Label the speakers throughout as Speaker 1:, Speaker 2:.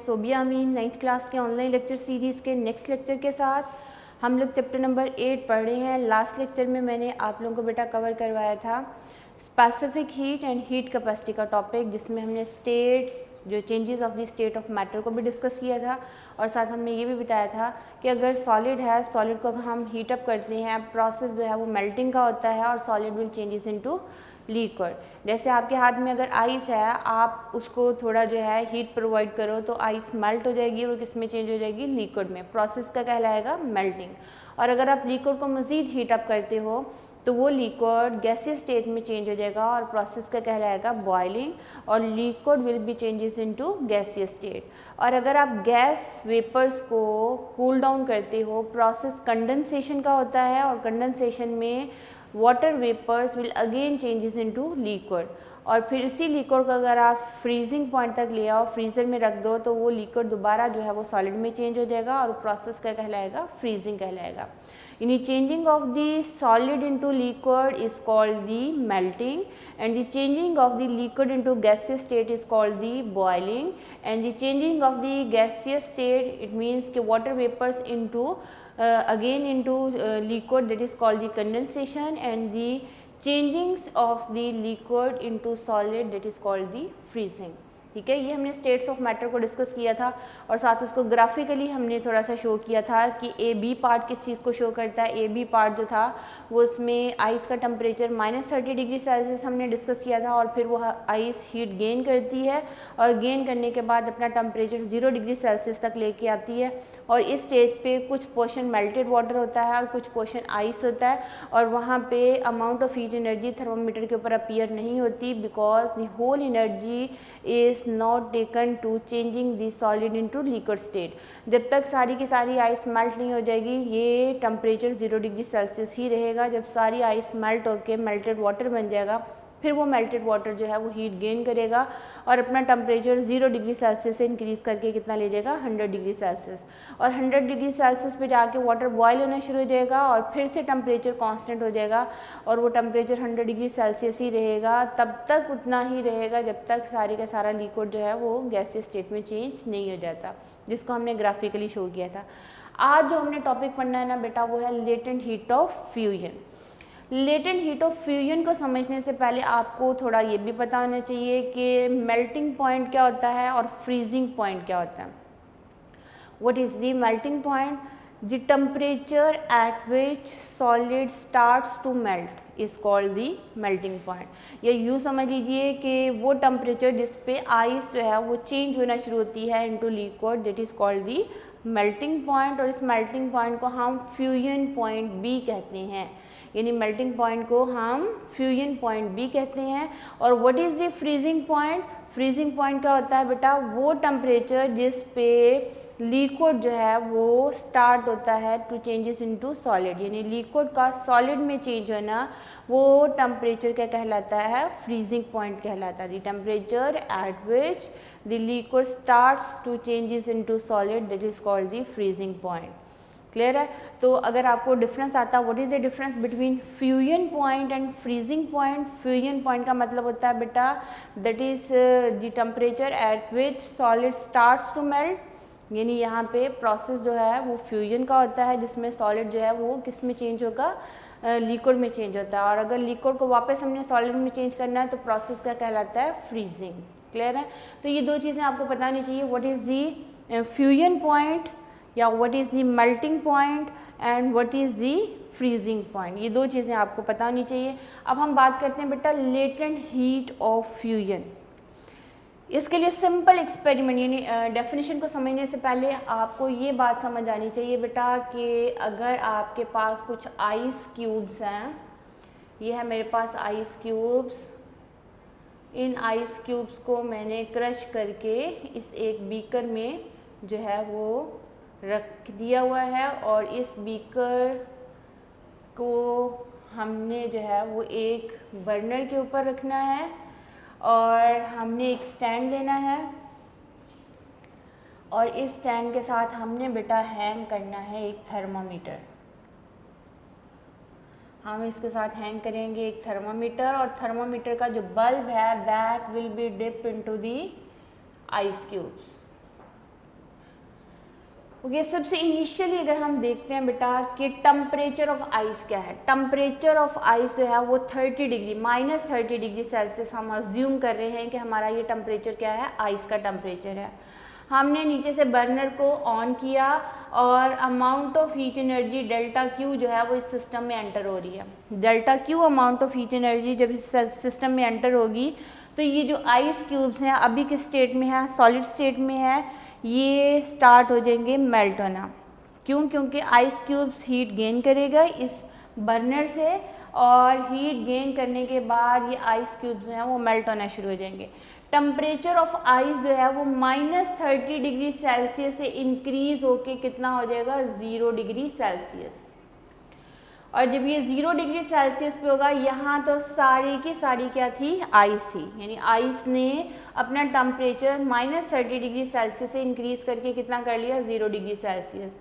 Speaker 1: सोबिया अमीन 9th class के online lecture series के next lecture के साथ। हम लोग चैप्टर नंबर 8 पढ़ रहे हैं। लास्ट लेक्चर में मैंने आप लोगों को बेटा कवर करवाया था specific heat and heat capacity का टॉपिक, जिसमें हमने स्टेट्स, जो changes of the state of matter को भी डिस्कस किया था, और साथ हमने ये भी बताया था कि अगर सॉलिड है, सॉलिड को अगर हम हीट अप करते हैं, प्रोसेस जो है वो मेल्टिंग का होता है और solid will changes into liquid. जैसे आपके हाथ में अगर आइस है, आप उसको थोड़ा जो है हीट प्रोवाइड करो तो आइस मेल्ट हो जाएगी और किस में चेंज हो जाएगी, लिक्विड में। प्रोसेस का कहलाएगा मेल्टिंग। और अगर आप लिक्विड को मज़ीद हीट अप करते हो तो वो लिक्विड गैसीय स्टेट में चेंज हो जाएगा और प्रोसेस का कहलाएगा बॉइलिंग, और liquid will be changes into गैसीय स्टेट। और अगर आप गैस वेपर्स को कूल डाउन करते हो, प्रोसेस कंडेंसेशन का होता है, और कंडेंसेशन में water vapours will again changes into liquid. और फिर इसी लिक्विड को अगर आप फ्रीजिंग पॉइंट तक ले आओ, फ्रीज़र में रख दो, तो वो लिक्विड दोबारा जो है वो सॉलिड में चेंज हो जाएगा और प्रोसेस का कहलाएगा फ्रीजिंग कहलाएगा। यानी changing of the solid into liquid is called the melting, and the changing of the liquid into gaseous state is called the boiling, and the changing of the gaseous state, it means कि water vapors into again into liquid, that is called the condensation, and the changings of the liquid into solid, that is called the freezing। ठीक है, ये हमने states of matter को discuss किया था, और साथ उसको ग्राफिकली हमने थोड़ा सा शो किया था कि ए बी पार्ट किस चीज़ को शो करता है। ए बी पार्ट जो था वो उसमें आइस का टेम्परेचर -30 डिग्री सेल्सियस हमने डिस्कस किया था, और फिर वो आइस हीट गेन करती है, और गेन करने के बाद अपना टेम्परेचर 0 डिग्री सेल्सियस तक लेके आती है। और इस स्टेज पे कुछ पोर्शन मेल्टेड वाटर होता है और कुछ पोर्शन आइस होता है, और वहाँ पे amount of heat energy thermometer के ऊपर अपीयर नहीं होती, because the whole energy is not taken to changing the solid into liquid state. जब तक सारी की सारी आइस मेल्ट नहीं हो जाएगी, ये टेम्परेचर 0 डिग्री सेल्सियस ही रहेगा। जब सारी आइस मेल्ट होकर मेल्टेड वाटर बन जाएगा, फिर वो मेल्टेड वाटर जो है वो हीट गेन करेगा और अपना टेम्परेचर 0 डिग्री सेल्सियस से इंक्रीज़ करके कितना ले जाएगा, 100 डिग्री सेल्सियस। और 100 डिग्री सेल्सियस पे जाके वाटर बॉयल होना शुरू हो जाएगा, और फिर से टेम्परेचर कांस्टेंट हो जाएगा, और वो टेम्परेचर 100 डिग्री सेल्सियस ही रहेगा, तब तक उतना ही रहेगा जब तक सारी का सारा लिक्विड जो है वो गैसीय स्टेट में चेंज नहीं हो जाता, जिसको हमने ग्राफिकली शो किया था। आज जो हमने टॉपिक पढ़ना है ना बेटा, वो है latent heat of fusion. Latent heat of fusion को समझने से पहले आपको थोड़ा ये भी पता होना चाहिए कि मेल्टिंग पॉइंट क्या होता है और फ्रीजिंग पॉइंट क्या होता है। What is the melting point? The temperature at which solid starts to melt is called the melting point. या यूँ समझ लीजिए कि वो टेम्परेचर जिस पे आइस जो है वो चेंज होना शुरू होती है into liquid, that is called the melting point. और इस मेल्टिंग पॉइंट को हम फ्यूजन पॉइंट भी कहते हैं, यानी मेल्टिंग पॉइंट को हम फ्यूजन पॉइंट भी कहते हैं। और what is the freezing point? Freezing point क्या होता है बेटा? वो टेम्परेचर जिस पे लिक्विड जो है वो स्टार्ट होता है टू चेंजेस इनटू सॉलिड, यानी लिक्विड का सॉलिड में चेंज होना, वो टेम्परेचर क्या कहलाता है? फ्रीजिंग पॉइंट कहलाता है। The temperature at which the liquid starts to changes into solid, that is called the freezing point. Clear है? तो अगर आपको डिफरेंस आता, what is the difference between fusion point and freezing point? Fusion point का मतलब होता है बेटा, that is the temperature at which solid starts to melt, यानी यहाँ पे प्रोसेस जो है वो फ्यूजन का होता है, जिसमें सॉलिड जो है वो किस में चेंज होगा, लिक्विड में चेंज होता है। और अगर लिक्विड को वापस हमने सॉलिड में चेंज करना है तो प्रोसेस का कहलाता है फ्रीजिंग। क्लियर है? तो ये दो चीज़ें आपको पता होनी चाहिए, what is the fusion point या what is the melting point and what is the freezing point. ये दो चीज़ें आपको पता होनी चाहिए। अब हम बात करते हैं बेटा लेटेंट हीट ऑफ फ्यूजन। इसके लिए सिंपल एक्सपेरिमेंट, यानी डेफिनेशन को समझने से पहले आपको ये बात समझ आनी चाहिए बेटा कि अगर आपके पास कुछ आइस क्यूब्स हैं, ये है मेरे पास आइस क्यूब्स, इन आइस क्यूब्स को मैंने क्रश करके इस एक बीकर में जो है वो रख दिया हुआ है, और इस बीकर को हमने जो है वो एक बर्नर के ऊपर रखना है, और हमने एक स्टैंड लेना है, और इस स्टैंड के साथ हमने बेटा हैंग करना है एक थर्मामीटर। हम इसके साथ हैंग करेंगे एक थर्मामीटर, और थर्मामीटर का जो बल्ब है that will be dip into the ice cubes. Okay, सबसे इनिशियली अगर हम देखते हैं बेटा कि टेम्परेचर ऑफ आइस क्या है। टेम्परेचर ऑफ आइस जो है वो 30 डिग्री -30 डिग्री सेल्सियस हम अज्यूम कर रहे हैं कि हमारा ये टेम्परेचर क्या है, आइस का टेम्परेचर है। हमने नीचे से बर्नर को ऑन किया और amount of heat energy delta Q जो है वो इस सिस्टम में एंटर हो रही है। Delta Q amount of heat energy जब इस सिस्टम में एंटर होगी तो ये जो आइस क्यूब्स हैं अभी किस स्टेट में है, सॉलिड स्टेट में है, ये स्टार्ट हो जाएंगे मेल्ट होना। क्यों? क्योंकि आइस क्यूब्स हीट गेन करेगा इस बर्नर से और हीट गेन करने के बाद ये आइस क्यूब्स जो हैं वो मेल्ट होना शुरू हो जाएंगे। टेम्परेचर ऑफ आइस जो है वो -30 डिग्री सेल्सियस से इंक्रीज होके कितना हो जाएगा, 0 डिग्री सेल्सियस। और जब ये 0 डिग्री सेल्सियस पे होगा, यहाँ तो सारी की सारी क्या थी, आइस थी, यानी आइस ने अपना टेम्परेचर -30 डिग्री सेल्सियस से इंक्रीज करके कितना कर लिया, 0 डिग्री सेल्सियस।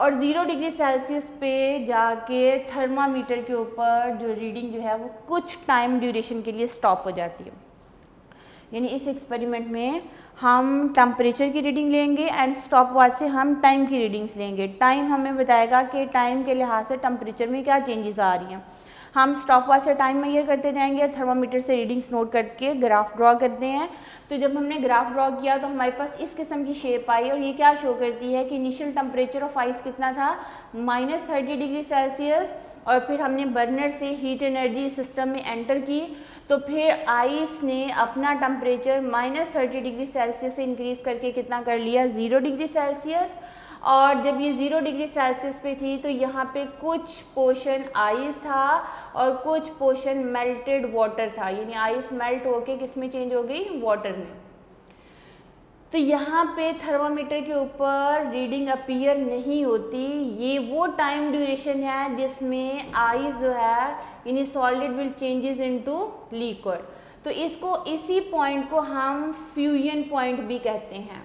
Speaker 1: और 0 डिग्री सेल्सियस पे जाके थर्मामीटर के ऊपर जो रीडिंग जो है वो कुछ टाइम ड्यूरेशन के लिए स्टॉप हो जाती है। यानी इस एक्सपेरिमेंट में हम टेम्परेचर की रीडिंग लेंगे एंड स्टॉप वॉच से हम टाइम की रीडिंग्स लेंगे। टाइम हमें बताएगा कि टाइम के लिहाज से टेम्परेचर में क्या चेंजेस आ रही हैं। हम स्टॉप वॉच से टाइम मेजर करते जाएंगे, थर्मामीटर से रीडिंग्स नोट करके ग्राफ ड्रॉ करते हैं। तो जब हमने ग्राफ ड्रॉ किया तो हमारे पास इस किस्म की शेप आई और ये क्या शो करती है कि इनिशियल टेम्परेचर ऑफ आइस कितना था, -30 डिग्री सेल्सियस। और फिर हमने बर्नर से हीट एनर्जी सिस्टम में एंटर की तो फिर आइस ने अपना टेम्परेचर -30 डिग्री सेल्सियस से इंक्रीज करके कितना कर लिया, 0 डिग्री सेल्सियस। और जब ये 0 डिग्री सेल्सियस पे थी तो यहाँ पे कुछ पोर्शन आइस था और कुछ पोर्शन मेल्टेड वाटर था, यानी आइस मेल्ट होके किस में चेंज हो गई, वाटर में। तो यहाँ पे थर्मामीटर के ऊपर रीडिंग अपीयर नहीं होती। ये वो टाइम ड्यूरेशन है जिसमें आइस जो है यानी solid will changes into liquid. तो इसको, इसी पॉइंट को हम फ्यूजन पॉइंट भी कहते हैं।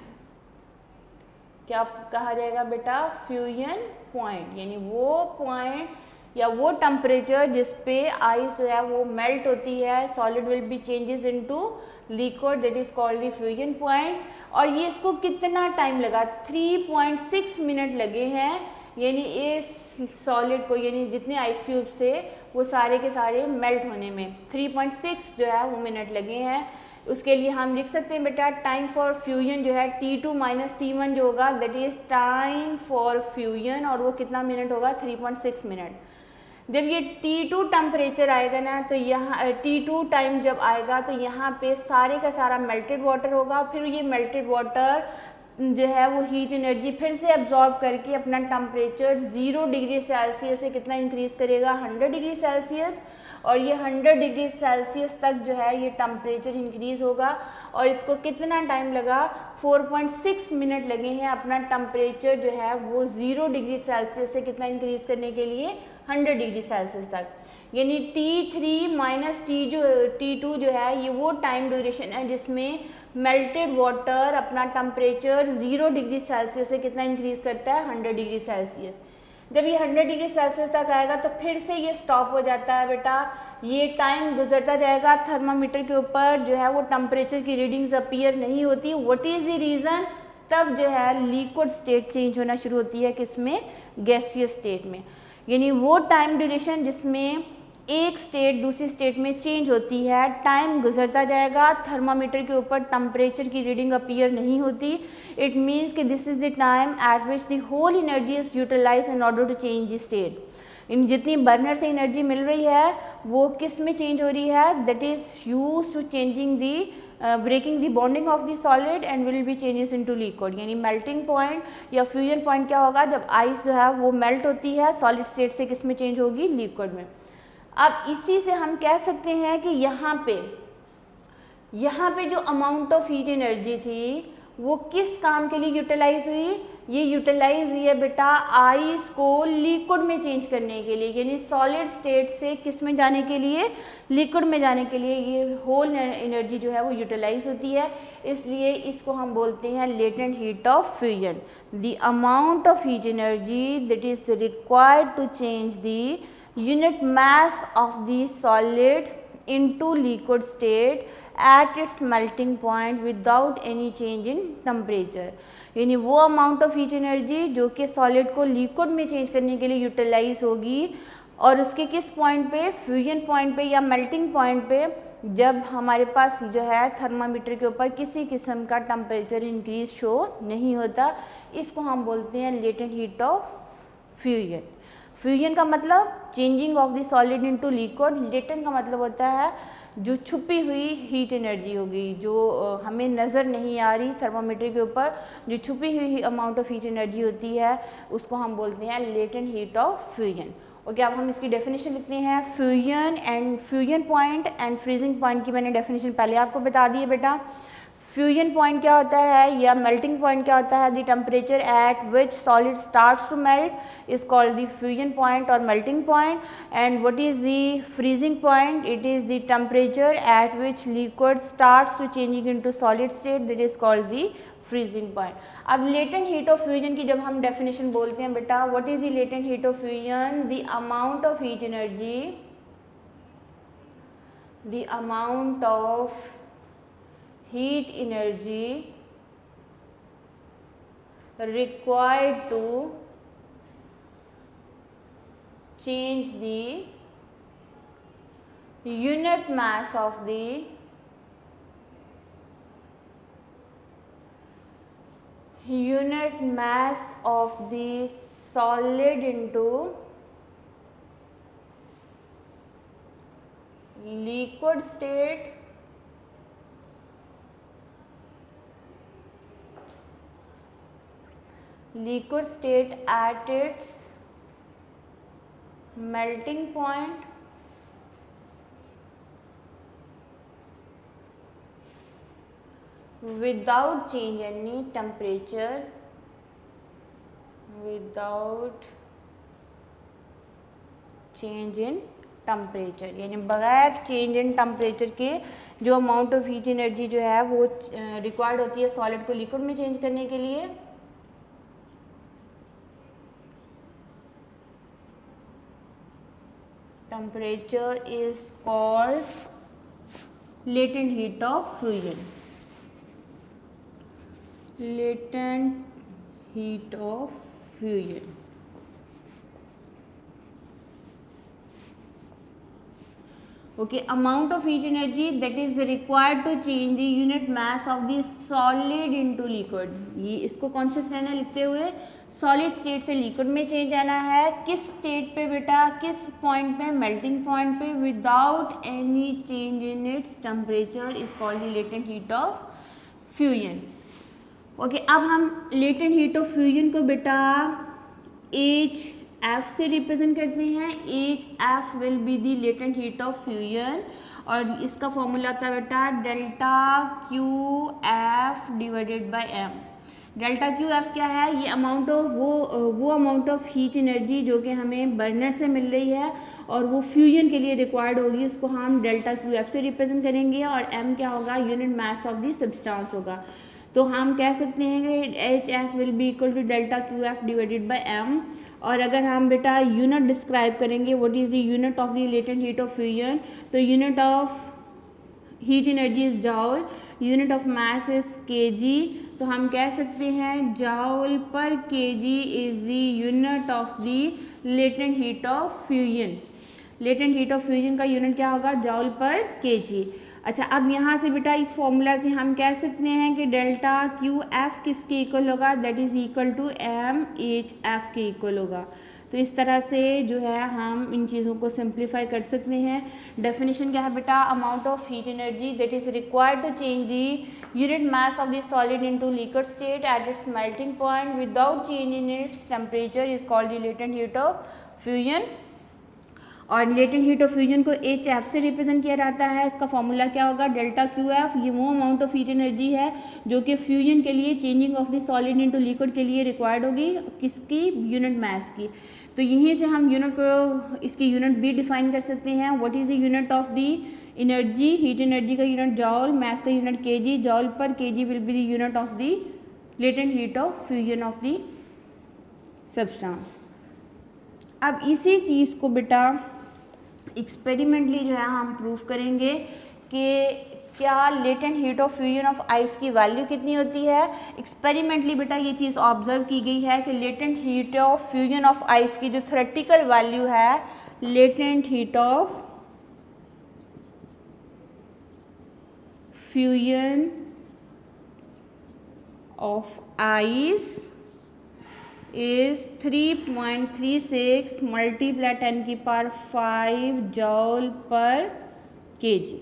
Speaker 1: क्या कहा जाएगा बेटा, फ्यूजन पॉइंट, यानी वो पॉइंट या वो टेम्परेचर जिस पे आइस जो है वो मेल्ट होती है, solid will be changes into liquid, that is called the fusion point. और ये इसको कितना टाइम लगा, 3.6 मिनट लगे हैं, यानी इस सॉलिड को, यानी जितने आइस क्यूब्स थे वो सारे के सारे मेल्ट होने में 3.6 जो है वो मिनट लगे हैं। उसके लिए हम लिख सकते हैं बेटा टाइम फॉर फ्यूजन जो है T2 - T1 जो होगा that is time for fusion, और वो कितना मिनट होगा, 3.6 मिनट। जब ये T2 टेम्परेचर आएगा ना तो यहाँ T2 टाइम जब आएगा तो यहाँ पे सारे का सारा मेल्टेड वाटर होगा। फिर ये मेल्टेड वाटर जो है वो हीट एनर्जी फिर से एब्जॉर्ब करके अपना टेम्परेचर 0 डिग्री सेल्सियस से कितना इंक्रीज करेगा, 100 डिग्री सेल्सियस। और ये 100 डिग्री सेल्सियस तक जो है ये टेम्परेचर इंक्रीज होगा और इसको कितना टाइम लगा, 4.6 मिनट लगे हैं अपना टेम्परेचर जो है वो 0 डिग्री सेल्सियस से कितना इंक्रीज करने के लिए, 100 डिग्री सेल्सियस तक। यानी T3 - T2 जो है ये वो टाइम ड्यूरेशन है जिसमें मेल्टेड वाटर अपना टेम्परेचर 0 डिग्री सेल्सियस से कितना इंक्रीज करता है, 100 डिग्री सेल्सियस। जब ये 100 डिग्री सेल्सियस तक आएगा तो फिर से ये स्टॉप हो जाता है बेटा, ये टाइम गुजरता जाएगा। थर्मामीटर के ऊपर जो है वो टेम्परेचर की रीडिंग्स अपीयर नहीं होती। व्हाट इज़ द रीज़न, तब जो है लिक्विड स्टेट चेंज होना शुरू होती है, किसमें, गैसियस स्टेट में। यानी वो टाइम ड्यूरेशन जिसमें एक स्टेट दूसरी स्टेट में चेंज होती है, टाइम गुजरता जाएगा, थर्मामीटर के ऊपर टेम्परेचर की रीडिंग अपीयर नहीं होती। इट मीन्स कि this is the time at which the whole energy is utilise in order to change the state. इन जितनी बर्नर से एनर्जी मिल रही है वो किस में चेंज हो रही है, that is use to changing the breaking the bonding of the solid and will be changes into liquid. यानी मेल्टिंग पॉइंट या फ्यूजन पॉइंट क्या होगा, जब आइस जो है वो मेल्ट होती है सॉलिड स्टेट से किस में चेंज होगी, लिक्विड में। अब इसी से हम कह सकते हैं कि यहाँ पे जो अमाउंट ऑफ हीट एनर्जी थी वो किस काम के लिए यूटिलाइज हुई, ये यूटिलाइज हुई है बेटा आइस को लिक्विड में चेंज करने के लिए। यानी सॉलिड स्टेट से किस में जाने के लिए, लिक्विड में जाने के लिए ये होल एनर्जी जो है वो यूटिलाइज होती है। इसलिए इसको हम बोलते हैं latent heat of fusion. The amount of heat energy that is required to change the unit mass of the solid into liquid state at its melting point without any change in temperature। यानी वो amount of heat energy जो कि solid को liquid में change करने के लिए utilise होगी, और उसके किस पॉइंट पे, फ्यूजन पॉइंट पे या मेल्टिंग पॉइंट पे, जब हमारे पास जो है थर्मामीटर के ऊपर किसी किस्म का टेम्परेचर इंक्रीज शो नहीं होता। इसको हम बोलते हैं latent heat of fusion. Fusion का मतलब changing of the solid into liquid, latent का मतलब होता है जो छुपी हुई हीट एनर्जी होगी, जो हमें नज़र नहीं आ रही थर्मामीटर के ऊपर, जो छुपी हुई अमाउंट ऑफ हीट एनर्जी होती है, उसको हम बोलते हैं latent heat of fusion. Okay, अब हम इसकी डेफिनेशन लिखते हैं। Fusion point and freezing point की मैंने डेफिनेशन पहले आपको बता दी है बेटा। फ्यूजन पॉइंट क्या होता है या मेल्टिंग पॉइंट क्या होता है, the temperature at which solid starts to melt is called the fusion point और melting point. And what is the freezing point, it is the temperature at which liquid starts to changing into solid state, that is called the freezing point. अब latent heat of fusion की जब हम definition बोलते हैं बेटा, what is the latent heat of fusion, the amount of heat energy, the amount of heat energy required to change the unit mass of the solid into liquid state at its melting point without change any temperature, यानी बगैर change in temperature के जो amount of heat energy जो है वो required होती है solid को लिक्विड में चेंज करने के लिए, temperature is called latent heat of fusion। Okay, amount of heat energy that is required to change the unit mass of the solid into liquid। ये इसको कौन से स्टैंडर्ड लिखते हुए, सॉलिड स्टेट से लिक्विड में चेंज आना है, किस स्टेट पे बेटा, किस पॉइंट पे, मेल्टिंग पॉइंट पे, without any change in its temperature is called the latent heat of fusion. Okay, अब हम लेटेंट हीट ऑफ फ्यूजन को बेटा HF से रिप्रेजेंट करते हैं। HF will be the latent heat of fusion, और इसका फॉर्मूला था बेटा delta QF divided by M। Delta QF क्या है, ये अमाउंट ऑफ वो अमाउंट ऑफ हीट एनर्जी जो कि हमें बर्नर से मिल रही है और वो फ्यूजन के लिए रिक्वायर्ड होगी, उसको हम डेल्टा QF से रिप्रेजेंट करेंगे, और M क्या होगा, unit mass of the substance होगा। तो हम कह सकते हैं कि HF will be equal to delta QF divided by M। और अगर हम बेटा यूनिट डिस्क्राइब करेंगे, what is the unit of the latent heat of fusion, तो unit of heat energy is joule, unit of mass is kg। तो हम कह सकते हैं joule per kg is the unit of the latent heat of fusion. Latent heat of fusion का unit क्या होगा, जॉल per kg। अच्छा, अब यहाँ से बेटा इस फॉर्मूला से हम कह सकते हैं कि डेल्टा QF किसके इक्वल होगा, that is equal to MHF के इक्वल होगा। तो इस तरह से जो है हम इन चीज़ों को सिंप्लीफाई कर सकते हैं। डेफिनेशन क्या है बेटा, amount of heat energy that is required to change the unit mass of the solid into liquid state at its melting point without change in its temperature is called the latent heat of fusion. और latent heat of fusion को HF से represent किया जाता है। इसका formula क्या होगा, delta QF, ये वो अमाउंट ऑफ हीट एनर्जी है जो कि फ्यूजन के लिए, changing of the solid into liquid के लिए रिक्वायर्ड होगी, किसकी, यूनिट मास की। तो यहीं से हम यूनिट को, इसकी यूनिट भी डिफाइन कर सकते हैं। What is the unit of the energy, heat energy का यूनिट जॉल, मास का unit kg, जॉल per kg will be the unit of the latent heat of fusion of the substance. अब इसी चीज़ को बेटा एक्सपेरिमेंटली जो है हम प्रूव करेंगे कि क्या latent heat of fusion of ice की वैल्यू कितनी होती है। एक्सपेरिमेंटली बेटा ये चीज़ ऑब्जर्व की गई है कि latent heat of fusion of ice की जो थ्योरेटिकल वैल्यू है, latent heat of fusion of ice is 3.36 multiply 10⁵ joule per KG.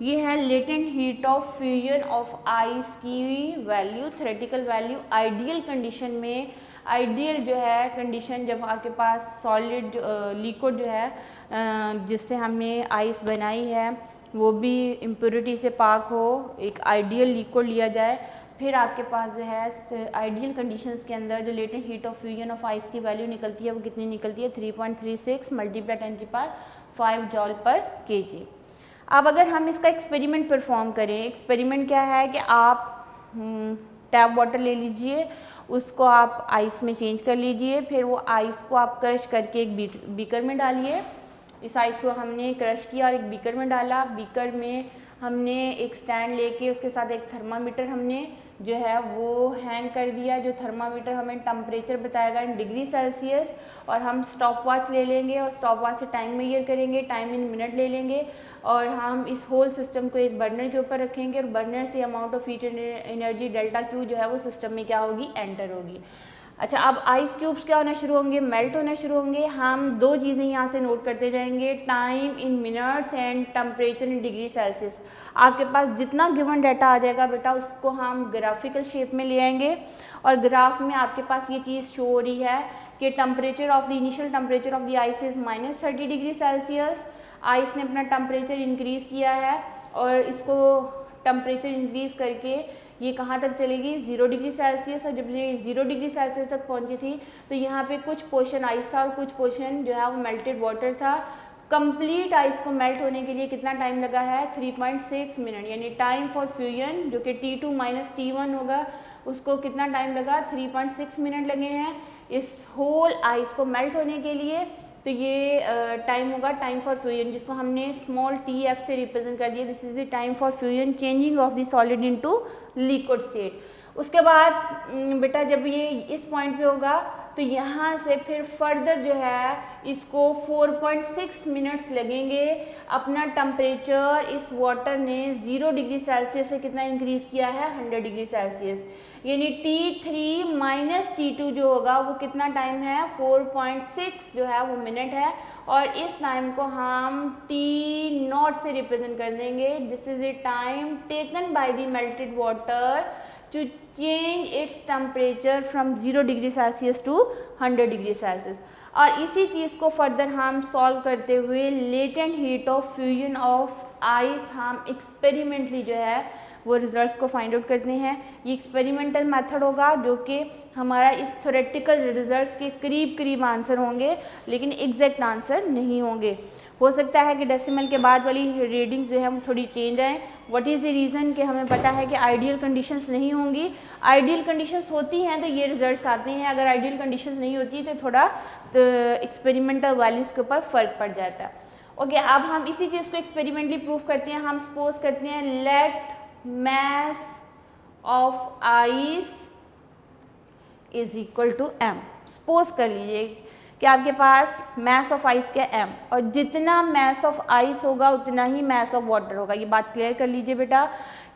Speaker 1: ये है latent heat of fusion of ice की वैल्यू, थ्योरेटिकल वैल्यू। आइडियल कंडीशन में, आइडियल जो है कंडीशन जब आपके पास सॉलिड लिक्विड जो है जिससे हमने आइस बनाई है वो भी इम्प्योरिटी से पाक हो, एक आइडियल लिक्विड लिया जाए, फिर आपके पास जो है आइडियल कंडीशंस के अंदर जो latent heat of fusion of ice की वैल्यू निकलती है वो कितनी निकलती है, 3.36 मल्टीप्लाई 10⁵ जॉल पर केजी। अब अगर हम इसका एक्सपेरिमेंट परफॉर्म करें, एक्सपेरिमेंट क्या है कि आप टैप वाटर ले लीजिए, उसको आप आइस में चेंज कर लीजिए, फिर वो आइस को आप क्रश करके एक बीकर में डालिए। इस आइस को हमने क्रश किया और एक बीकर में डाला। बीकर में हमने एक स्टैंड लेके उसके साथ एक थर्मामीटर हमने जो है वो हैंग कर दिया। जो थर्मामीटर हमें टेम्परेचर बताएगा इन डिग्री सेल्सियस, और हम स्टॉप वॉच ले लेंगे और स्टॉप वॉच से टाइम मेजर करेंगे, टाइम इन मिनट ले लेंगे, और हम इस होल सिस्टम को एक बर्नर के ऊपर रखेंगे और बर्नर से amount of heat energy delta Q जो है वो सिस्टम में क्या होगी, एंटर होगी। अच्छा, अब आइस क्यूब्स क्या होना शुरू होंगे, मेल्ट होना शुरू होंगे। हम दो चीज़ें यहाँ से नोट करते जाएंगे, time in minutes and temperature in degree Celsius. आपके पास जितना गिवन डाटा आ जाएगा बेटा उसको हम ग्राफिकल शेप में ले आएंगे, और ग्राफ में आपके पास ये चीज़ शो हो रही है कि temperature of the initial temperature of the ice is -30 degree Celsius. Ice ने अपना टेम्परेचर इंक्रीज़ किया है और इसको टेम्परेचर इंक्रीज़ करके ये कहाँ तक चलेगी, 0 डिग्री सेल्सियस। और जब ये 0 डिग्री सेल्सियस तक पहुँची थी तो यहाँ पे कुछ पोर्शन आइस था और कुछ पोर्शन जो है वो मेल्टेड वाटर था। कंप्लीट आइस को मेल्ट होने के लिए कितना टाइम लगा है, 3.6 मिनट, यानी टाइम फॉर फ्यूजन जो कि T2 - T1 होगा उसको कितना टाइम लगा, 3.6 मिनट लगे हैं इस होल आइस को मेल्ट होने के लिए। तो ये टाइम होगा टाइम फॉर फ्यूजन, जिसको हमने स्मॉल tf से रिप्रेजेंट कर दिया। This is the time for fusion changing of the solid into liquid state. उसके बाद बेटा जब ये इस पॉइंट पे होगा तो यहाँ से फिर फर्दर जो है इसको 4.6 मिनट्स लगेंगे। अपना टेम्परेचर इस वाटर ने 0 डिग्री सेल्सियस से कितना इंक्रीज़ किया है, 100 डिग्री सेल्सियस, यानी T3 - T2 जो होगा वो कितना टाइम है, 4.6 जो है वो मिनट है। और इस टाइम को हम T0 से रिप्रेजेंट कर देंगे। This is a time taken by the melted water to change its temperature from 0 degree Celsius to 100 degree Celsius. और इसी चीज़ को फर्दर हम सॉल्व करते हुए latent heat of fusion of ice हम एक्सपेरिमेंटली जो है वो रिजल्ट्स को फाइंड आउट करते हैं। ये एक्सपेरिमेंटल मेथड होगा जो कि हमारा इस थ्योरेटिकल रिजल्ट्स के करीब करीब आंसर होंगे, लेकिन एग्जैक्ट आंसर नहीं होंगे। हो सकता है कि डेसिमल के बाद वाली रीडिंग्स जो है वो थोड़ी चेंज आएँ। व्हाट इज़ द रीज़न कि हमें पता है कि आइडियल कंडीशंस नहीं होंगी। आइडियल कंडीशंस होती हैं तो ये रिजल्ट्स आते हैं, अगर आइडियल कंडीशंस नहीं होती तो थोड़ा एक्सपेरिमेंटल वैल्यूज़ के ऊपर फ़र्क पड़ जाता है। ओके, अब हम इसी चीज़ को एक्सपेरिमेंटली प्रूव करते हैं। हम सपोज करते हैं let mass of ice is equal to m। Suppose कर लीजिए कि आपके पास mass of ice क्या m, और जितना mass of ice होगा उतना ही mass of water होगा। ये बात क्लियर कर लीजिए बेटा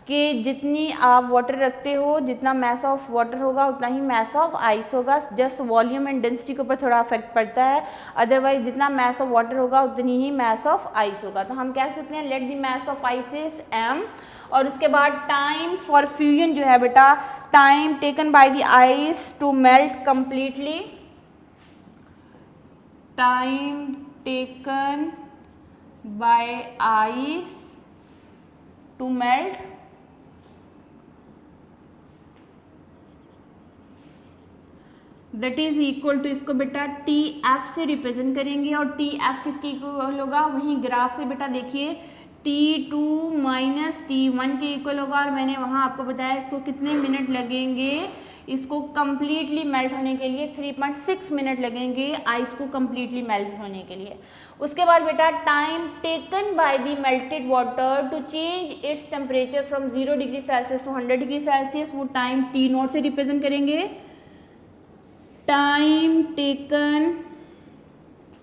Speaker 1: कि जितनी आप वाटर रखते हो, जितना mass of water होगा उतना ही mass of ice होगा। जस्ट वॉल्यूम एंड डेंसिटी के ऊपर थोड़ा अफेक्ट पड़ता है, अदरवाइज जितना mass of water होगा उतनी ही mass of ice होगा। तो हम कह सकते हैं let the mass of ice is m, और उसके बाद टाइम फॉर फ्यूजन जो है बेटा, time taken by the ice to melt completely, time taken by ice to melt that is equal to, इसको बेटा TF से रिप्रेजेंट करेंगे, और TF किसके इक्वल होगा, वहीं ग्राफ से बेटा देखिए T2 - T1 के इक्वल होगा। और मैंने वहाँ आपको बताया इसको कितने मिनट लगेंगे, इसको कम्प्लीटली मेल्ट होने के लिए 3.6 मिनट लगेंगे आइस को कम्प्लीटली मेल्ट होने के लिए। उसके बाद बेटा time taken by the melted water to change its temperature from 0 degree Celsius to 100 degree Celsius, वो टाइम टी नॉट से रिप्रेजेंट करेंगे। टाइम टेकन,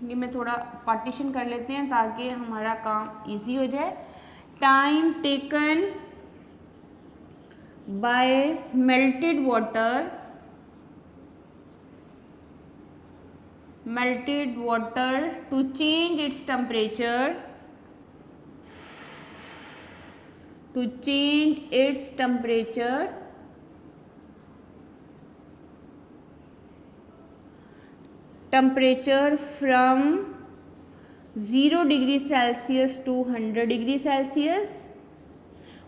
Speaker 1: ये मैं थोड़ा पार्टीशन कर लेते हैं ताकि हमारा काम इजी हो जाए। Time taken by melted water to change its temperature from 0 degree Celsius to 100 degree Celsius,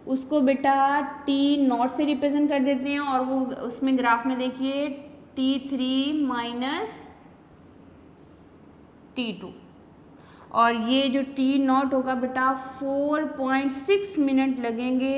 Speaker 1: उसको बेटा टी नॉट से रिप्रेजेंट कर देते हैं और वो उसमें ग्राफ में देखिए T3 माइनस T2, और ये जो टी नॉट होगा बेटा 4.6 मिनट लगेंगे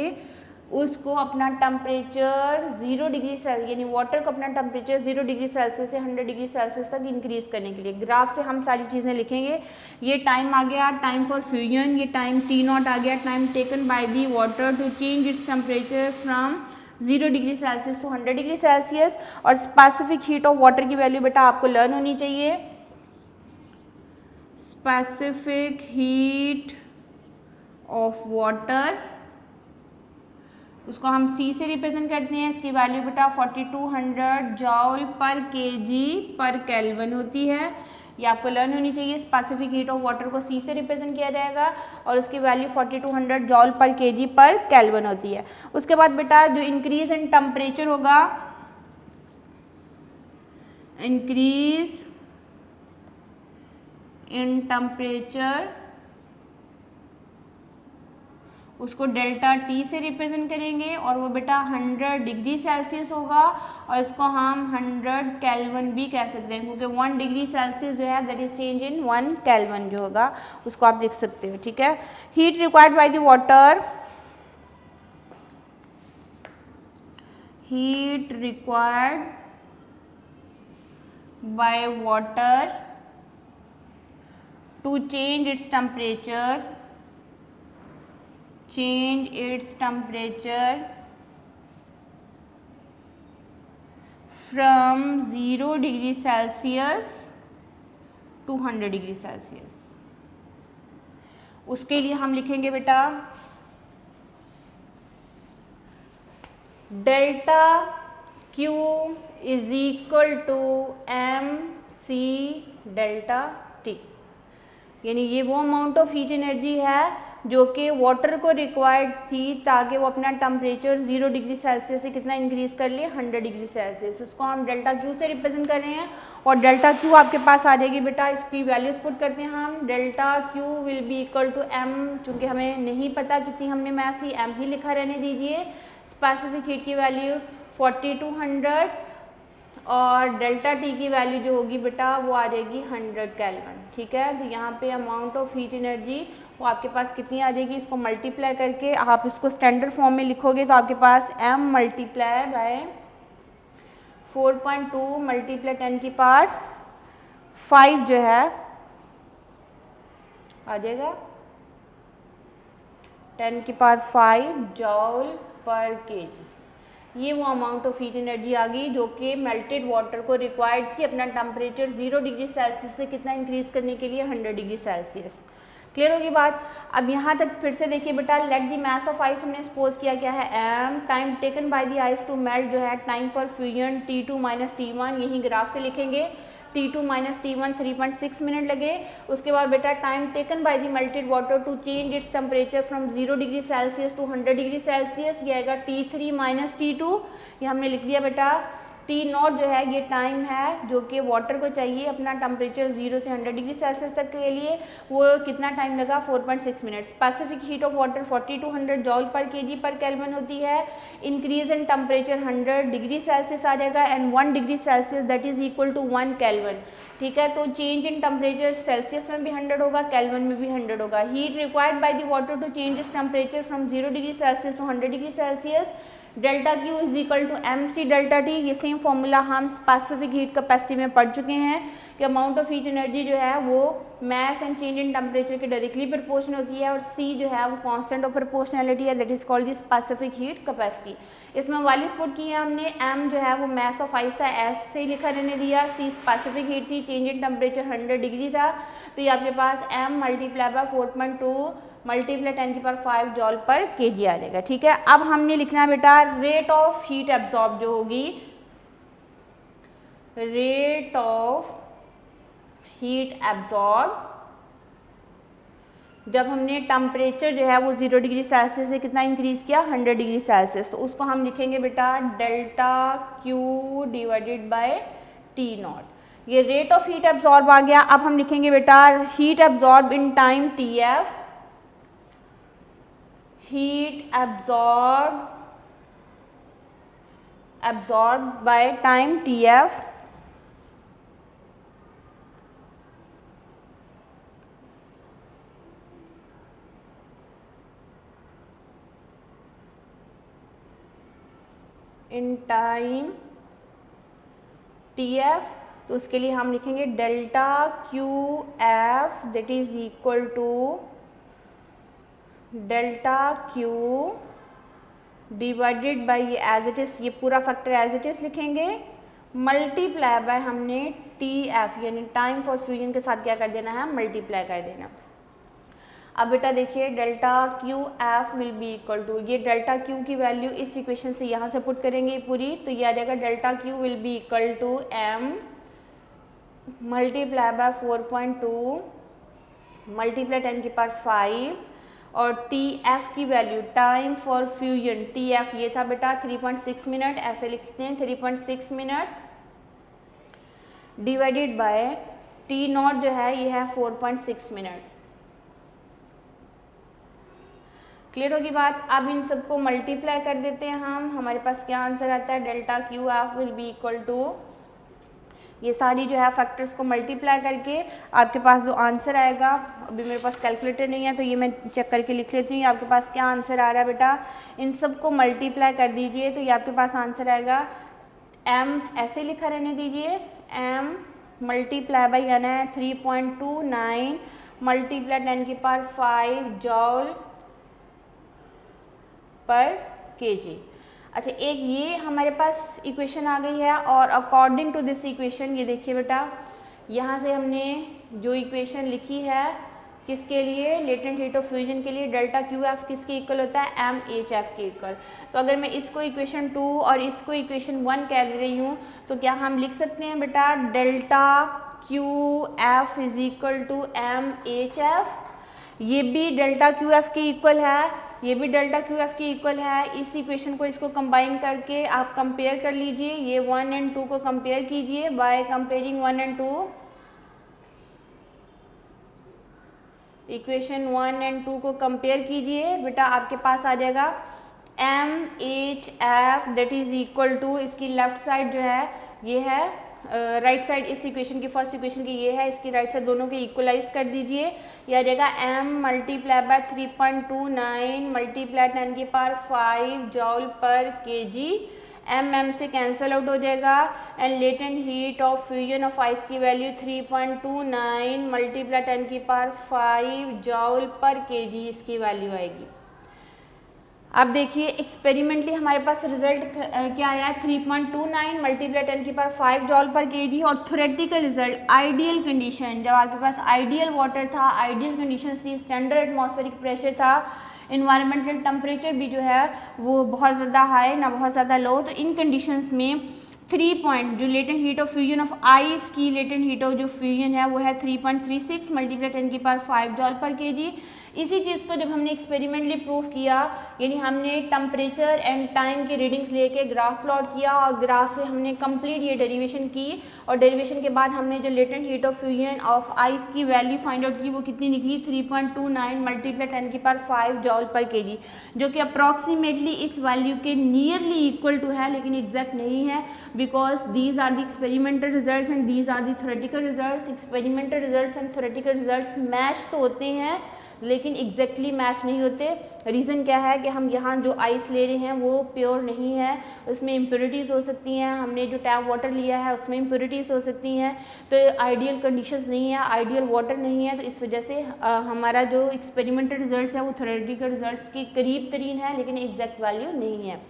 Speaker 1: उसको अपना टेम्परेचर 0 डिग्री सेल्सियस यानी वाटर को अपना टेम्परेचर 0 डिग्री सेल्सियस से 100 डिग्री सेल्सियस तक इंक्रीज करने के लिए। ग्राफ से हम सारी चीज़ें लिखेंगे। ये टाइम आ गया टाइम फॉर फ्यूजन, ये टाइम टी नॉट आ गया time taken by the water to change its temperature from 0 degree Celsius to 100 degree Celsius, और स्पेसिफिक हीट ऑफ वाटर की वैल्यू बेटा आपको लर्न होनी चाहिए। स्पेसिफिक हीट ऑफ वाटर, उसको हम C से रिप्रेजेंट करते हैं। इसकी वैल्यू बेटा 4200 joule per KG per kelvin होती है, ये आपको लर्न होनी चाहिए। स्पेसिफिक हीट ऑफ वाटर को C से रिप्रेजेंट किया जाएगा और उसकी value 4200 joule per KG per kelvin होती है। उसके बाद बेटा जो इंक्रीज इन टेम्परेचर होगा, इंक्रीज इन टेम्परेचर, उसको डेल्टा टी से रिप्रेजेंट करेंगे और वो बेटा 100 डिग्री सेल्सियस होगा और इसको हम 100 केल्विन भी कह सकते हैं क्योंकि 1 डिग्री सेल्सियस जो है that is change in 1 kelvin जो होगा उसको आप लिख सकते हो, ठीक है। Heat required by the water, heat required by water to change its temperature, change its temperature from 0 degree Celsius to 100 degree Celsius. उसके लिए हम लिखेंगे बेटा delta Q is equal to MC delta T, यानी ये वो अमाउंट ऑफ हीट एनर्जी है जो कि वाटर को रिक्वायर्ड थी ताकि वो अपना टेम्परेचर 0 डिग्री सेल्सियस से कितना इंक्रीज कर लिए 100 डिग्री सेल्सियस। उसको हम डेल्टा Q से रिप्रेजेंट कर रहे हैं और डेल्टा Q आपके पास आ जाएगी बेटा, इसकी वैल्यूज पुट करते हैं हम। Delta Q will be equal to M, चूँकि हमें नहीं पता कितनी हमने मास ही M ही लिखा रहने दीजिए। स्पेसिफिक हीट की वैल्यू 4200 और डेल्टा T की वैल्यू जो होगी बेटा वो आ जाएगी 100 केल्विन, ठीक है। तो यहाँ पे अमाउंट ऑफ हीट एनर्जी वो आपके पास कितनी आ जाएगी, इसको मल्टीप्लाई करके आप इसको स्टैंडर्ड फॉर्म में लिखोगे तो आपके पास m मल्टीप्लाई बाय 4.2 मल्टीप्लाई 10 की पावर 5 जो है आ जाएगा 10 की पावर 5 जॉल पर केजी। ये वो अमाउंट ऑफ हीट एनर्जी आ गई जो कि मेल्टेड वाटर को रिक्वायर्ड थी अपना टेम्परेचर 0 डिग्री सेल्सियस से कितना इंक्रीज करने के लिए 100 डिग्री सेल्सियस। क्लियर होगी बात। अब यहाँ तक फिर से देखिए बेटा, let the mass of ice हमने सपोज किया क्या है m, time taken by the ice to melt जो है time for fusion T2 minus T1, यही ग्राफ से लिखेंगे। T2 माइनस T1 3.6 मिनट लगे। उसके बाद बेटा time taken by the melted water to change its temperature from 0 degree Celsius to 100 degree Celsius, ये आएगा T3 माइनस T2, ये हमने लिख दिया बेटा। T नॉट जो है ये टाइम है जो कि वाटर को चाहिए अपना टेम्परेचर 0 से 100 डिग्री सेल्सियस तक के लिए, वो कितना टाइम लगा 4.6 minute. Specific heat of water 4200 joule per KG per kelvin होती है। Increase in temperature 100 degree celsius आ जाएगा and 1 degree celsius that is equal to 1 kelvin, ठीक है। तो चेंज इन टेम्परेचर सेल्सियस में भी 100 होगा, केल्विन में भी 100 होगा। Heat required by the water to change इस temperature from 0 degree Celsius to 100 degree celsius, delta Q is equal to M C delta T. ये सेम फॉर्मूला हम स्पेसिफिक हीट कैपेसिटी में पढ़ चुके हैं कि अमाउंट ऑफ हीट एनर्जी जो है वो mass and change in temperature के डायरेक्टली प्रोपोर्शनल होती है, और सी जो है वो कांस्टेंट ऑफ प्रोपोर्शनैलिटी है, that is called the specific heat capacity. इसमें वैल्यूज पुट की है हमने, एम जो है वो मैस ऑफ आइस था, एस से लिखा रहने दिया, सी स्पेसिफिक हीट थी, चेंज इन टेम्परेचर 100 डिग्री था, तो ये आपके पास M multiply by 4.2 multiply 10⁵ joule per KG आ जाएगा। ठीक है, अब हमने लिखना है बेटा रेट ऑफ हीट एब्जॉर्ब जो होगी, रेट ऑफ हीट एब्जॉर्ब जब हमने टेम्परेचर जो है वो 0 डिग्री सेल्सियस से कितना इंक्रीज किया, 100 डिग्री सेल्सियस, तो उसको हम लिखेंगे बेटा delta Q divided by T not. ये रेट ऑफ हीट एब्जॉर्ब आ गया। अब हम लिखेंगे बेटा heat absorb in time T F, heat absorbed by time TF in time TF, तो उसके लिए हम लिखेंगे delta Q F that is equal to delta Q divided by ये एज इट इज, ये पूरा फैक्टर एज इट इज लिखेंगे, multiply by हमने टी एफ यानी टाइम फॉर फ्यूजन के साथ क्या कर देना है, मल्टीप्लाई कर देना। अब बेटा देखिए delta Q F will be equal to, ये डेल्टा क्यू की वैल्यू इस इक्वेशन से यहाँ से पुट करेंगे पूरी, तो ये आ जाएगा delta Q will be equal to M multiply by 4.2 multiply 10⁵, और टी एफ की value time for fusion, T F ये था बेटा 3.6 मिनट, ऐसे लिखते हैं 3.6 minute divided by T naught जो है ये है 4.6 मिनट। क्लियर होगी बात। अब इन सबको मल्टीप्लाई कर देते हैं हम, हमारे पास क्या आंसर आता है, delta Q F will be equal to, ये सारी जो है फैक्टर्स को मल्टीप्लाई करके आपके पास जो आंसर आएगा, अभी मेरे पास कैलकुलेटर नहीं है तो ये मैं चेक करके लिख लेती हूँ, आपके पास क्या आंसर आ रहा है बेटा, इन सब को मल्टीप्लाई कर दीजिए तो ये आपके पास आंसर आएगा m, ऐसे लिखा रहने दीजिए, m मल्टीप्लाई बाई यानी 3.29 मल्टीप्लाई 10⁵ जॉल पर केजी। अच्छा, एक ये हमारे पास इक्वेशन आ गई है, और अकॉर्डिंग टू दिस इक्वेशन ये देखिए बेटा, यहाँ से हमने जो इक्वेशन लिखी है किसके लिए, लेटेंट हीट ऑफ फ्यूजन के लिए, डेल्टा क्यू एफ किसके इक्वल होता है, एम एच एफ के इक्वल। तो अगर मैं इसको इक्वेशन 2 और इसको इक्वेशन 1 कह रही हूँ तो क्या हम लिख सकते हैं बेटा delta Q F is equal to M H F, ये भी डेल्टा क्यू एफ के इक्वल है, ये भी डेल्टा क्यू एफ के इक्वल है। इस इक्वेशन को इसको कंबाइन करके आप कंपेयर कर लीजिए, ये 1 और 2 को कंपेयर कीजिए, बाय कंपेयरिंग 1 और 2, इक्वेशन 1 और 2 को कंपेयर कीजिए बेटा, आपके पास आ जाएगा M H F that is equal to, इसकी लेफ्ट साइड जो है ये है राइट साइड इस इक्वेशन की, फर्स्ट इक्वेशन की ये है, इसकी राइट साइड दोनों के इक्वलाइज कर दीजिए, ये आ जाएगा m multiply by 3.29 multiply 10⁵ joule per KG, m से कैंसल आउट हो जाएगा, and latent heat of fusion of ice की value 3.29 multiply 10⁵ joule per KG इसकी वैल्यू आएगी। अब देखिए एक्सपेरिमेंटली हमारे पास रिजल्ट क्या आया है, 3.29 मल्टीप्लाई 10⁵ जॉल पर केजी, और थ्योरेटिकल रिजल्ट आइडियल कंडीशन, जब आपके पास आइडियल वाटर था, आइडियल कंडीशन थी, स्टैंडर्ड एटमॉस्फेरिक प्रेशर था, इन्वायरमेंटल टेम्परेचर भी जो है वो बहुत ज़्यादा हाई ना बहुत ज़्यादा लो, तो इन कंडीशंस में 3 पॉइंट जो latent heat of fusion of ice की लेटेंट हीट ऑफ जो फ्यूजन है वो है 3.36 मल्टीप्लाई 10⁵ जॉल पर केजी। इसी चीज़ को जब हमने एक्सपेरिमेंटली प्रूव किया, यानी हमने टेम्परेचर एंड टाइम की रीडिंग्स लेके ग्राफ प्लॉट किया, और ग्राफ से हमने कंप्लीट ये डेरिवेशन की, और डेरिवेशन के बाद हमने जो latent heat of fusion of ice की वैल्यू फाइंड आउट की, वो कितनी निकली 3.29 मल्टीप्लाई 10⁵ जॉल पर केजी, जो कि अप्रॉक्सीमेटली इस वैल्यू के नियरली इक्वल टू है, लेकिन एग्जैक्ट नहीं है, because these are the experimental results and these are the theoretical results. Experimental results and theoretical results match तो होते हैं लेकिन एग्जैक्टली मैच नहीं होते। रीज़न क्या है कि हम यहाँ जो आइस ले रहे हैं वो प्योर नहीं है, उसमें इम्प्योरिटीज़ हो सकती हैं। हमने जो टैप वाटर लिया है उसमें इम्प्योरिटीज़ हो सकती हैं, तो आइडियल कंडीशंस नहीं है, आइडियल वाटर नहीं है। तो इस वजह से हमारा जो एक्सपेरिमेंटल रिजल्ट्स है वो थ्योरेटिकल रिजल्ट्स के करीब तरीन है, लेकिन एग्जैक्ट वैल्यू नहीं है।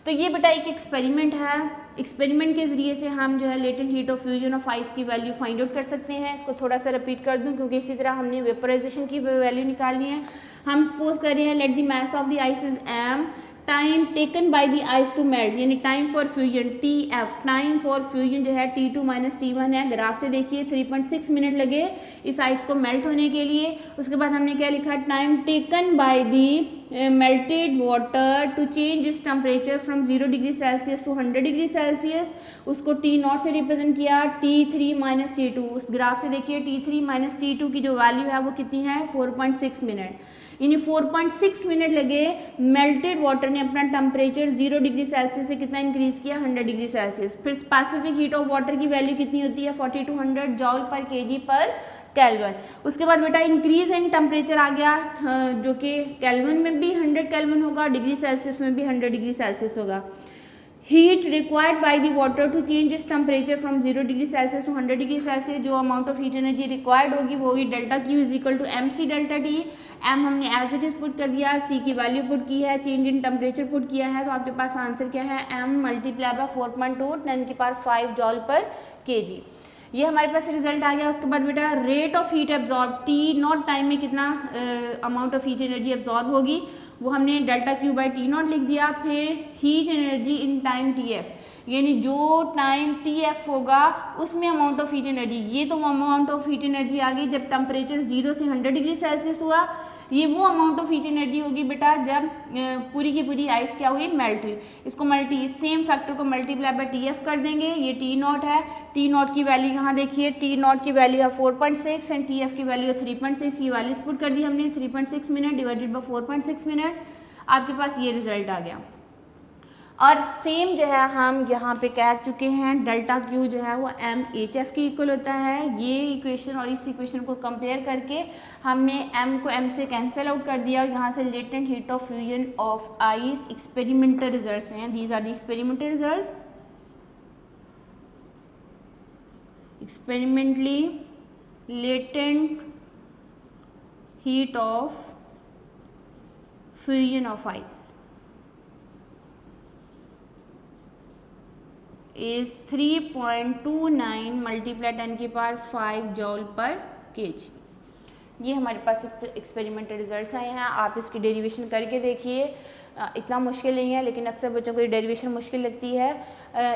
Speaker 1: तो ये बेटा एक एक्सपेरिमेंट है। एक्सपेरिमेंट के ज़रिए से हम जो है latent heat of fusion of ice की वैल्यू फाइंड आउट कर सकते हैं। इसको थोड़ा सा रिपीट कर दूं क्योंकि इसी तरह हमने वेपराइजेशन की वैल्यू निकालनी है। हम सपोज कर रहे हैं let the mass of the ice is m, time taken by the ice to melt, यानी time for fusion TF, time for fusion जो है T2 - T1 है। ग्राफ से देखिए 3.6 मिनट लगे इस आइस को मेल्ट होने के लिए। उसके बाद हमने क्या लिखा, time taken by the melted water to change its temperature from 0 degree Celsius to 100 degree Celsius, उसको T0 से रिप्रेजेंट किया, T3 - T2। उस ग्राफ से देखिए T3 - T2 की जो वैल्यू है वो कितनी है, 4.6 मिनट, यानी 4.6 मिनट लगे मेल्टेड वाटर ने अपना टेम्परेचर 0 डिग्री सेल्सियस से कितना इंक्रीज किया, 100 डिग्री सेल्सियस। फिर स्पेसिफिक हीट ऑफ वाटर की वैल्यू कितनी होती है, 4200 जॉल पर kg पर केल्विन। उसके बाद बेटा इंक्रीज इन टेम्परेचर आ गया, जो कि केल्विन में भी 100 केल्विन होगा, डिग्री सेल्सियस में भी 100 डिग्री सेल्सियस होगा। Heat required by the water to change its temperature from 0 degree Celsius to 100 degree Celsius, जो amount of heat energy required होगी वो होगी delta Q is equal to MC delta T। M हमने as it is put कर दिया, C की value put की है, चेंज इन टेम्परेचर पुट किया है, तो आपके पास आंसर क्या है, M multiply by 4.2 10⁵ joule per kg। ये हमारे पास रिजल्ट आ गया। उसके बाद बेटा rate of heat absorb, T0 time में कितना amount of heat energy absorb होगी वो हमने डेल्टा Q बाई T0 लिख दिया। फिर heat energy in time TF, यानी जो टाइम TF होगा उसमें अमाउंट ऑफ हीट एनर्जी, ये तो अमाउंट ऑफ हीट एनर्जी आ गई जब टेम्परेचर 0 से 100 डिग्री सेल्सियस हुआ। ये वो अमाउंट ऑफ हीट एनर्जी होगी बेटा जब पूरी की पूरी आइस क्या हुई, मेल्ट हुई। इसको सेम फैक्टर को मल्टीप्लाई बाय TF कर देंगे, ये T0 है। T0 की वैल्यू यहाँ देखिए, T0 की वैल्यू है 4.6 एंड TF की वैल्यू है 3.6। ये वैल्यूज पुट कर दी हमने, 3.6 मिनट डिवाइडेड बाय 4.6 मिनट, आपके पास ये रिजल्ट आ गया। और सेम जो है हम यहाँ पे कह चुके हैं डेल्टा Q जो है वो MHF की इक्वल होता है। ये इक्वेशन और इस इक्वेशन को कंपेयर करके हमने M को M से कैंसिल आउट कर दिया और यहाँ से latent heat of fusion of ice experimental results हैं, these are the experimental results. Experimentally latent heat of fusion of ice is 3.29 multiply 10⁵ joule per kg। ये हमारे पास एक्सपेरिमेंटल रिजल्ट्स आए हैं। आप इसकी डेरिवेशन करके देखिए, इतना मुश्किल नहीं है, लेकिन अक्सर बच्चों को ये डेरिवेशन मुश्किल लगती है।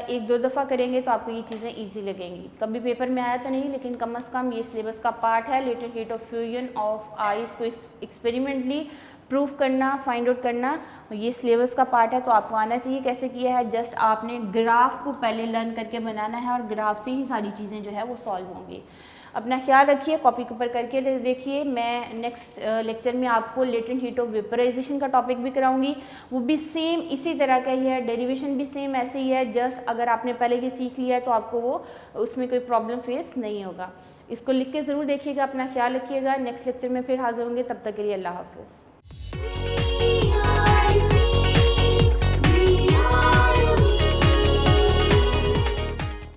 Speaker 1: एक दो दफ़ा करेंगे तो आपको ये चीज़ें इजी लगेंगी। कभी पेपर में आया तो नहीं, लेकिन कम अज़ कम ये सिलेबस का पार्ट है। Latent heat of fusion of ice को एक्सपेरिमेंटली प्रूफ करना, फाइंड आउट करना, ये सिलेबस का पार्ट है, तो आपको आना चाहिए। कैसे किया है, जस्ट आपने ग्राफ को पहले लर्न करके बनाना है और ग्राफ से ही सारी चीज़ें जो है वो सॉल्व होंगी। अपना ख्याल रखिए, कॉपी के ऊपर करके देखिए। मैं नेक्स्ट लेक्चर में आपको लेटेंट हीट ऑफ वेपराइजेशन का टॉपिक भी कराऊंगी, वो भी सेम इसी तरह का ही है, डेरिवेशन भी सेम ऐसे ही है। जस्ट अगर आपने पहले ये सीख लिया है तो आपको वो उसमें कोई प्रॉब्लम फेस नहीं होगा। इसको लिख के ज़रूर देखिएगा, अपना ख्याल रखिएगा। नेक्स्ट लेक्चर में फिर हाजिर होंगे, तब तक के लिए अल्लाह हाफ़िज़।